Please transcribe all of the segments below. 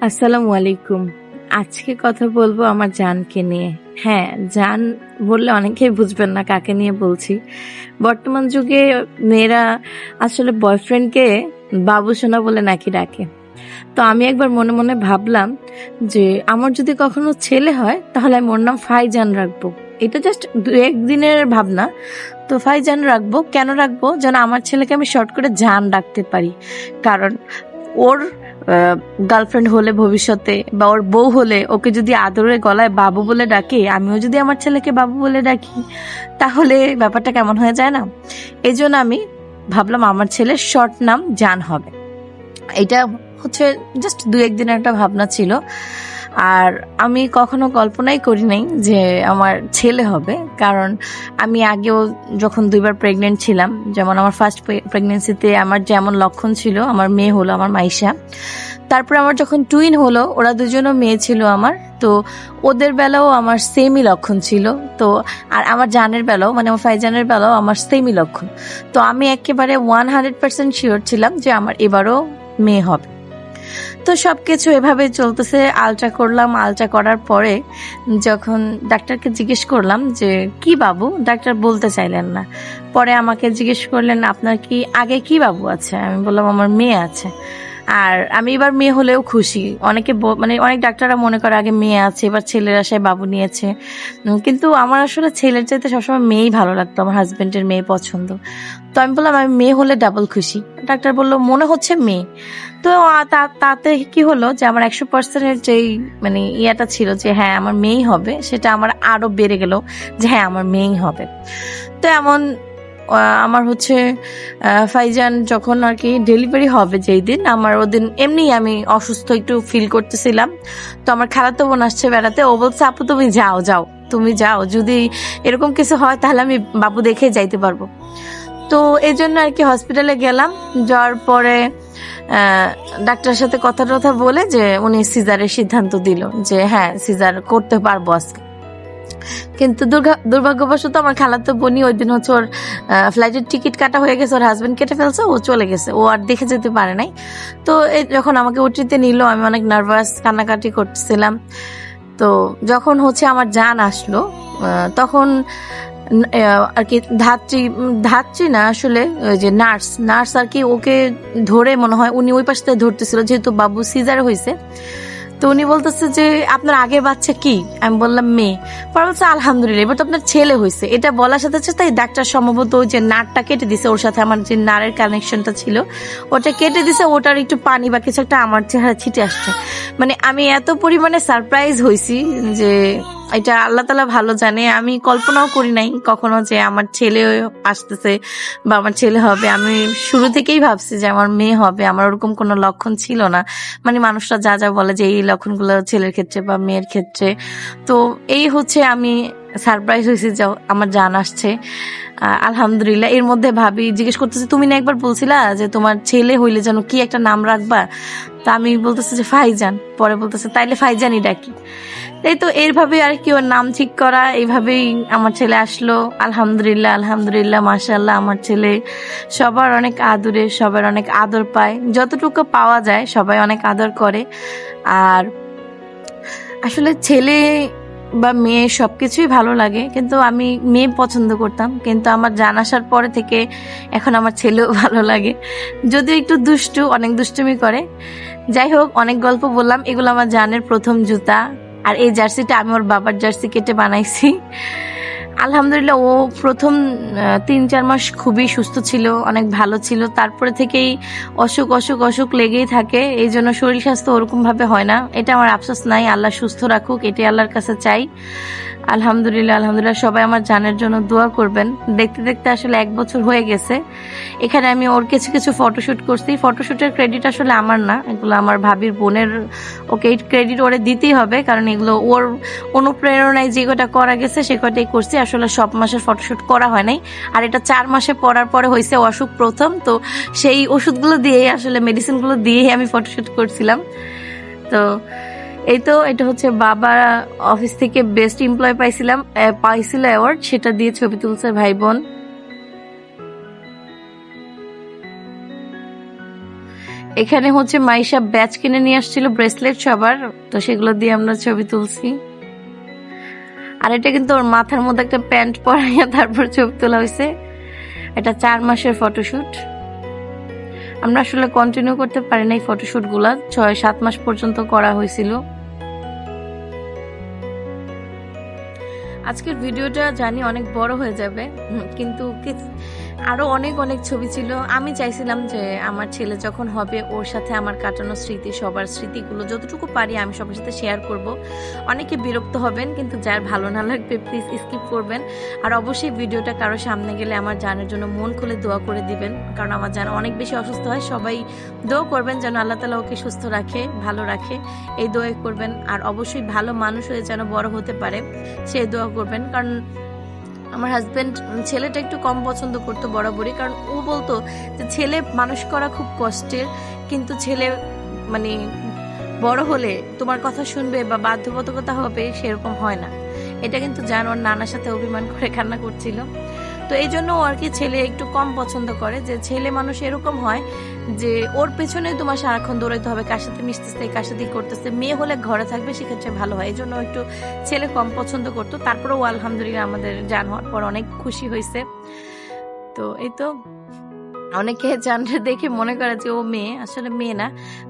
আসসালামু আলাইকুম। আজকে কথা বলবো আমার জানকে নিয়ে। হ্যাঁ, জান বললে অনেকেই বুঝবেন না কাকে নিয়ে বলছি। বর্তমান যুগে মেয়েরা আসলে বয়ফ্রেন্ডকে বাবু সোনা বলে নাকি ডাকে। তো আমি একবার মনে মনে ভাবলাম যে আমার যদি কখনো ছেলে হয় তাহলে আমি ওর নাম ফাইজান রাখবো। এটা জাস্ট দু একদিনের ভাবনা। তো ফাইজান রাখবো, কেন রাখবো? যেন আমার ছেলেকে আমি শর্ট করে জান ডাকতে পারি। কারণ ওর গার্লফ্রেন্ড হলে ভবিষ্যতে বা ওর বউ হলে ওকে যদি আদরের গলায় বাবু বলে ডাকে, আমিও যদি আমার ছেলেকে বাবু বলে ডাকি, তাহলে ব্যাপারটা কেমন হয়ে যায় না? এই জন্য আমি ভাবলাম আমার ছেলের শর্ট নাম জান হবে। এটা হচ্ছে জাস্ট দু একদিনের একটা ভাবনা ছিল। আর আমি কখনো কল্পনাই করি নাই যে আমার ছেলে হবে, কারণ আমি আগেও যখন 2বার প্রেগনেন্ট ছিলাম, যেমন আমার ফার্স্ট প্রেগনেন্সিতে আমার যেমন লক্ষণ ছিল, আমার মেয়ে হলো, আমার মাইশা। তারপর আমার যখন টুইন হলো, ওরা দুজনও মেয়ে ছিল আমার। তো ওদের বেলাও আমার সেমই লক্ষণ ছিল। তো আর আমার জানের বেলাও, মানে আমার ফাইজানের বেলাও আমার সেমই লক্ষণ। তো আমি একেবারে 100% শিওর ছিলাম যে আমার এবারও মেয়ে হবে। তো সবকিছু এভাবে চলতেছে। আলট্রা করলাম, আলট্রা করার পরে যখন ডাক্তারকে জিজ্ঞেস করলাম যে কি বাবু, ডাক্তার বলতে চাইলেন না। পরে আমাকে জিজ্ঞেস করলেন আপনার কি আগে কি বাবু আছে? আমি বললাম আমার মেয়ে আছে। আর আমি এবার মেয়ে হলেও খুশি। অনেকে মানে অনেক ডাক্তাররা মনে করে আগে মেয়ে আছে, এবার ছেলের আশায় বাবু নিয়েছে। কিন্তু আমার আসলে ছেলের চাইতে সবসময় মেয়েই ভালো লাগতো, আমার হাজবেন্ডের মেয়ে পছন্দ। তো আমি বললাম আমি মেয়ে হলে ডাবল খুশি। ডাক্তার বললো মনে হচ্ছে মেয়ে। তো তাতে কি হলো যে আমার 100%-এর যেই মানে ইয়াটা ছিল যে হ্যাঁ আমার মেয়েই হবে, সেটা আমার আরো বেড়ে গেল যে হ্যাঁ আমার মেয়েই হবে। তো এমন আমার হচ্ছে ফাইজান যখন আর কি ডেলিভারি হবে যেই দিন, আমার ওদিন এমনি আমি অসুস্থ একটু ফিল করতেছিলাম। তো আমার খালাতো বোন আসছে বেড়াতে, ও বলছে আপু তুমি যাও যাও, তুমি যাও, যদি এরকম কিছু হয় তাহলে আমি বাবু দেখে যাইতে পারবো। তো এই জন্য আর কি হসপিটালে গেলাম। যাওয়ার পরে ডাক্তারের সাথে কথা টথা বলে যে উনি সিজারের সিদ্ধান্ত দিল যে হ্যাঁ সিজার করতে পারবো আজকে। কিন্তু দুর্ভাগ্যবশত আমার খালাতো বোনই ওই দিন হচ্ছে ওর ফ্লাইটের টিকিট কাটা হয়ে গেছে, ওর হাজবেন্ড কেটে ফেলছে, ও চলে গেছে, ও আর দেখে যেতে পারে নাই। তো যখন আমাকে ওটিতে নিল, আমি অনেক নার্ভাস, কান্নাকাটি করতেছিলাম। তো যখন হচ্ছে আমার জান আসলো, তখন আর কি ধাত্রী ধাত্রী না আসলে ওই যে নার্স নার্স আর কি ওকে ধরে, মনে হয় উনি ওই পাশ থেকে ধরতেছিল যেহেতু বাবু সিজার হয়েছে। তো উনি বলতেছে যে আপনার আগে বাচ্চা কি? আমি বললাম মেয়ে। পরে বলছে আলহামদুলিল্লাহ এবার তো আপনার ছেলে হয়েছে। এটা বলার সাথে সাথে ডাক্তার সম্ভবত ওই যে নারটা কেটে দিছে, ওর সাথে আমার যে নারের কানেকশনটা ছিল ওটা কেটে দিছে, ওটার একটু পানি বা কিছু একটা আমার চেহারা ছিটে আসছে। মানে আমি এত পরিমাণে সারপ্রাইজ হয়েছি যে এটা আল্লাহ তাআলা ভালো জানে। আমি কল্পনাও করি নাই কখনো যে আমার ছেলে আসতেছে বা আমার ছেলে হবে। আমি শুরু থেকেই ভাবছি যে আমার মেয়ে হবে, আমার ওরকম কোনো লক্ষণ ছিল না। মানে মানুষরা যা যা বলে যে এই লক্ষণগুলো ছেলের ক্ষেত্রে বা মেয়ের ক্ষেত্রে। তো এই হচ্ছে আমি সারপ্রাইজ হয়েছি যে আমার জান আসছে। আলহামদুলিল্লাহ। এর মধ্যে ভাবি জিজ্ঞেস করতেছে তুমি না একবার বলছিলা যে তোমার ছেলে হইলে যেন কি একটা নাম রাখবা? তা আমি বলতেছি যে ফাইজান। পরে বলতেছে তাইলে ফাইজানই ডাকি। এই তো এইভাবে আর কি ওর নাম ঠিক করা, এইভাবেই আমার ছেলে আসলো। আলহামদুলিল্লাহ আলহামদুলিল্লাহ মাশাআল্লাহ। আমার ছেলে সবার অনেক আদরে, সবার অনেক আদর পায়, যতটুকু পাওয়া যায় সবাই অনেক আদর করে। আর আসলে ছেলে বা মেয়ে সবকিছুই ভালো লাগে, কিন্তু আমি মেয়ে পছন্দ করতাম, কিন্তু আমার জান আসার পরে থেকে এখন আমার ছেলেও ভালো লাগে। যদিও একটু দুষ্টু, অনেক দুষ্টুমি করে। যাই হোক, অনেক গল্প বললাম। এগুলো আমার জানের প্রথম জুতা। আর এই জার্সিটা আমি ওর বাবার জার্সি কেটে বানাইছি। আলহামদুলিল্লাহ ও প্রথম 3-4 মাস খুবই সুস্থ ছিল, অনেক ভালো ছিল। তারপরে থেকেই অসুখ অসুখ অসুখ লেগেই থাকে, এই জন্য শরীর স্বাস্থ্য ওরকম ভাবে হয় না। এটা আমার আফসোস নাই, আল্লাহ সুস্থ রাখুক, এটাই আল্লাহর কাছে চাই। আলহামদুলিল্লাহ আলহামদুলিল্লাহ। সবাই আমার জানের জন্য দোয়া করবেন। দেখতে দেখতে আসলে 1 বছর হয়ে গেছে। এখানে আমি ওর কিছু কিছু ফটোশুট করছি। ফটোশুটের ক্রেডিট আসলে আমার না, এগুলো আমার ভাবির বোনের। ওকে এই ক্রেডিট ওরে দিতেই হবে, কারণ এগুলো ওর অনুপ্রেরণায় যে কটা করা গেছে সে কটাই করছি। আসলে সব মাসের ফটোশুট করা হয় নাই। আর এটা 4 মাসে পড়ার পরে হয়েছে অসুখ প্রথম। তো সেই ওষুধগুলো দিয়েই, আসলে মেডিসিনগুলো দিয়েই আমি ফটোশুট করছিলাম। তো এই তো এটা হচ্ছে বাবা অফিস থেকে বেস্ট এমপ্লয় পাইছিল অ্যাওয়ার্ড, সেটা দিয়ে ছবি তুলছে ভাই বোন। এখানে হচ্ছে মাইশা ব্যাচ কিনে নিয়ে আসছিল ব্রেসলেট সবার, তো সেগুলো দিয়ে আমরা ছবি তুলছি। আর এটা কিন্তু ওর মাথার মধ্যে একটা প্যান্ট পরাইয়া তারপর ছবি তোলা হয়েছে। এটা 4 মাসের ফটোশুট। আমরা আসলে কন্টিনিউ করতে পারি না এই ফটোশুট গুলা, 6-7 মাস পর্যন্ত করা হয়েছিল। আজকের ভিডিওটা জানি অনেক বড় হয়ে যাবে, কিন্তু আরো অনেক অনেক ছবি ছিল। আমি চাইছিলাম যে আমার ছেলে যখন হবে ওর সাথে আমার কাটানো স্মৃতি, সবার স্মৃতিগুলো যতটুকু পারি আমি সবার সাথে শেয়ার করব। অনেকে বিরক্ত হবেন, কিন্তু যার ভালো না লাগবে প্লিজ স্কিপ করবেন। আর অবশ্যই ভিডিওটা কারো সামনে গেলে আমার জানের জন্য মন খুলে দোয়া করে দিবেন, কারণ আমার জান অনেক বেশি অসুস্থ হয়। সবাই দোয়া করবেন যেন আল্লাহ তাআলা ওকে সুস্থ রাখে, ভালো রাখে, এই দোয়া করবেন। আর অবশ্যই ভালো মানুষ হয়ে যেন বড় হতে পারে সেই দোয়া করবেন। কারণ আমার হাজবেন্ড ছেলেটা একটু কম পছন্দ করতো বরাবরই, কারণ ও বলতো যে ছেলে মানুষ করা খুব কষ্টের, কিন্তু ছেলে মানে বড় হলে তোমার কথা শুনবে বা বাধ্যবাধকতা হবে সেরকম হয় না। এটা কিন্তু জান ওর নানার সাথে অভিমান করে কান্না করছিল। তো এই জন্য ও আর কি ছেলে একটু কম পছন্দ করে, যে ছেলে মানুষ এরকম হয় যে ওর পেছনে তোমার সারাক্ষণ দৌড়াইতে হবে, কার সাথে মিশতেছে কার সাথে করতেছে। মেয়ে হলে ঘরে থাকবে, সেক্ষেত্রে ভালো হয়। এই জন্য একটু ছেলে কম পছন্দ করতো। তারপরেও আলহামদুলিল্লাহ আমাদের জান হওয়ার পর অনেক খুশি হয়েছে। তো এই তো অনেকে জানরে দেখে মনে করে যে ও মেয়ে, আসলে মেয়ে না,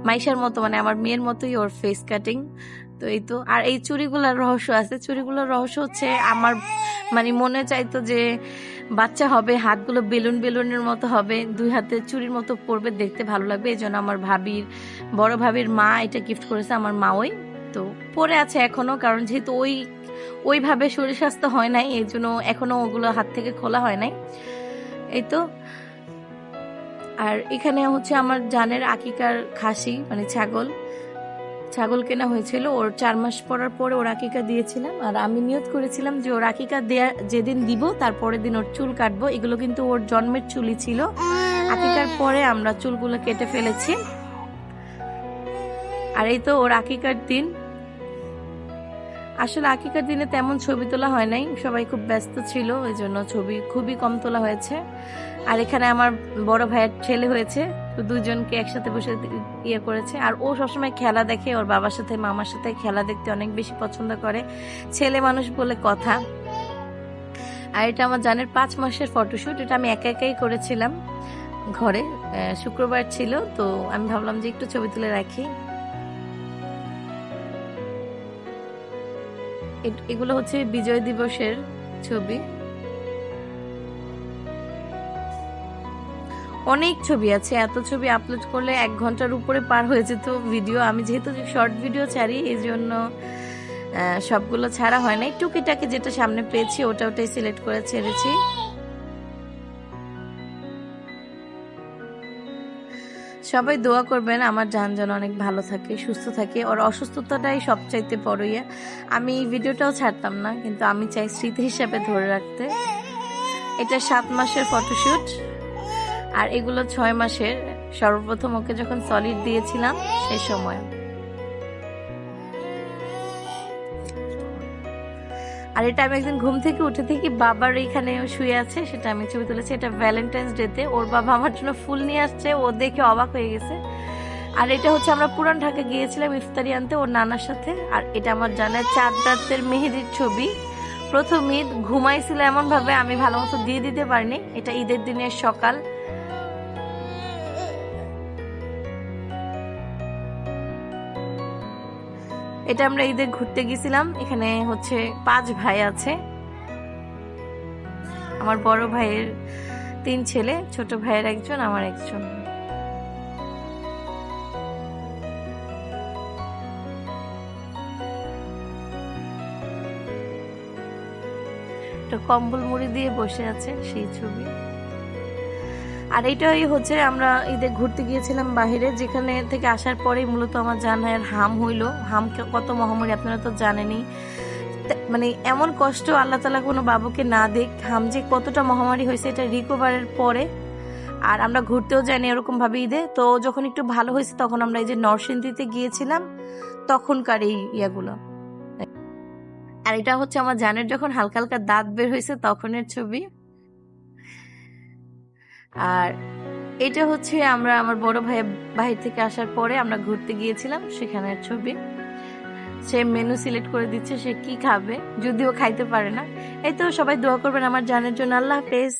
মাইশার মতো, মানে আমার মেয়ের মতোই ওর ফেস কাটিং। তো এই তো। আর এই চুড়িগুলোর রহস্য আছে। চুড়িগুলোর রহস্য হচ্ছে আমার মানে মনে চাইতো যে বাচ্চা হবে, হাতগুলো বেলুন বেলুনের মতো হবে, 2 হাতে চুড়ির মতো পরবে, দেখতে ভালো লাগবে। এই জন্য আমার বড় ভাবির মা এটা গিফট করেছে, আমার মা ওই তো পরে আছে এখনো, কারণ যেহেতু ওইভাবে শরীর স্বাস্থ্য হয় নাই, এই জন্য এখনো ওগুলো হাত থেকে খোলা হয় নাই। এই তো। আর এখানে হচ্ছে আমার জানের আকিকার খাসি, মানে ছাগল কেনা হয়েছিল। ওর 4 মাস পরার পরে ওর আকিকা দিয়েছিলাম। আর আমি নিয়ত করেছিলাম যে ওর আকিকা দেয়া যেদিন দিব তার পরের দিন ওর চুল কাটবো। এগুলো কিন্তু ওর জন্মের চুলই ছিল। আকিকার পরে আমরা চুলগুলো কেটে ফেলেছি। আর এই তো ওর আকিকার দিন। আসলে আকিকার দিনে তেমন ছবি তোলা হয় নাই, সবাই খুব ব্যস্ত ছিল, ওই জন্য ছবি খুবই কম তোলা হয়েছে। আর এখানে আমার বড় ভাইয়ের ছেলে হয়েছে, তো দুজনকে একসাথে বসে ইয়ে করেছে। আর ও সবসময় খেলা দেখে, ওর বাবার সাথে মামার সাথে খেলা দেখতে অনেক বেশি পছন্দ করে, ছেলে মানুষ বলে কথা। আর এটা আমার জানের 5 মাসের ফটোশুট। এটা আমি একা একাই করেছিলাম ঘরে, শুক্রবার ছিল, তো আমি ভাবলাম যে একটু ছবি তুলে রাখি। এগুলো হচ্ছে বিজয় দিবসের ছবি। অনেক ছবি আছে, এত ছবি আপলোড করলে 1 ঘন্টার উপরে পার হয়ে যেত ভিডিও। আমি যেহেতু শর্ট ভিডিও ছাড়ি, এই জন্য সবগুলো ছাড়া হয় নাই, টুকিটাকি যেটা সামনে পেয়েছি ওটাই সিলেক্ট করে ছেড়েছি। সবাই দোয়া করবেন আমার জান যেন অনেক ভালো থাকে, সুস্থ থাকে। ওর অসুস্থতাটাই সবচাইতে বড় ইয়ে। আমি ভিডিওটাও ছাড়তাম না, কিন্তু আমি চাই স্মৃতি হিসাবে ধরে রাখতে। এটা 7 মাসের ফটোশুট। আর এগুলো 6 মাসের, সর্বপ্রথম ওকে যখন সলিড দিয়েছিলাম সেই সময়। আর এটা আমি একদিন ঘুম থেকে উঠে দেখি বাবার এখানে শুয়ে আছে, সেটা আমি ছবি তুলেছি। এটা ভ্যালেন্টাইন্স ডেতে ওর বাবা আমার জন্য ফুল নিয়ে আসছে, ও দেখে অবাক হয়ে গেছে। আর এটা হচ্ছে আমরা পুরান ঢাকা গিয়েছিলাম ইফতারি আনতে ওর নানার সাথে। আর এটা আমার জানার 4 রাতের মেহেদির ছবি। প্রথম ঈদ ঘুমাইছিল এমন ভাবে, আমি ভালো মতো দিয়ে দিতে পারিনি। এটা ঈদের দিনের সকাল। এটা আমরা ঈদে ঘুরতে গেছিলাম। এখানে হচ্ছে 5 ভাই আছে, আমার বড় ভাইয়ের 3 ছেলে, ছোট ভাইয়ের 1জন, আমার 1জন। একটা কম্বল মুড়ি দিয়ে বসে আছে সেই ছবি। আর এটাই হচ্ছে আমরা ঈদে ঘুরতে গিয়েছিলাম বাহিরে, যেখানে থেকে আসার পরেই মূলত আমার জানার হাম হইলো। হাম কত মহামারী আপনারা তো জানেনই, মানে এমন কষ্ট আল্লাহ তাআলা কোনো বাবুকে না দেখ। হাম যে কতটা মহামারী হয়েছে এটা রিকভারের পরে। আর আমরা ঘুরতেও যাইনি এরকম ভাবে ঈদে। তো যখন একটু ভালো হয়েছে তখন আমরা এই যে নরসিংদীতে গিয়েছিলাম, তখনকার এই ইয়াগুলো। আর এটা হচ্ছে আমার জানের যখন হালকা হালকা দাঁত বের হয়েছে তখনের ছবি। আর এটা হচ্ছে আমরা আমার বড় ভাই বাহির থেকে আসার পরে আমরা ঘুরতে গিয়েছিলাম, সেখানের ছবি। সে মেনু সিলেক্ট করে দিচ্ছে সে কি খাবে, যদিও খাইতে পারে না। এই তো, সবাই দোয়া করবেন আমার জানের জন্য। আল্লাহ হাফেজ।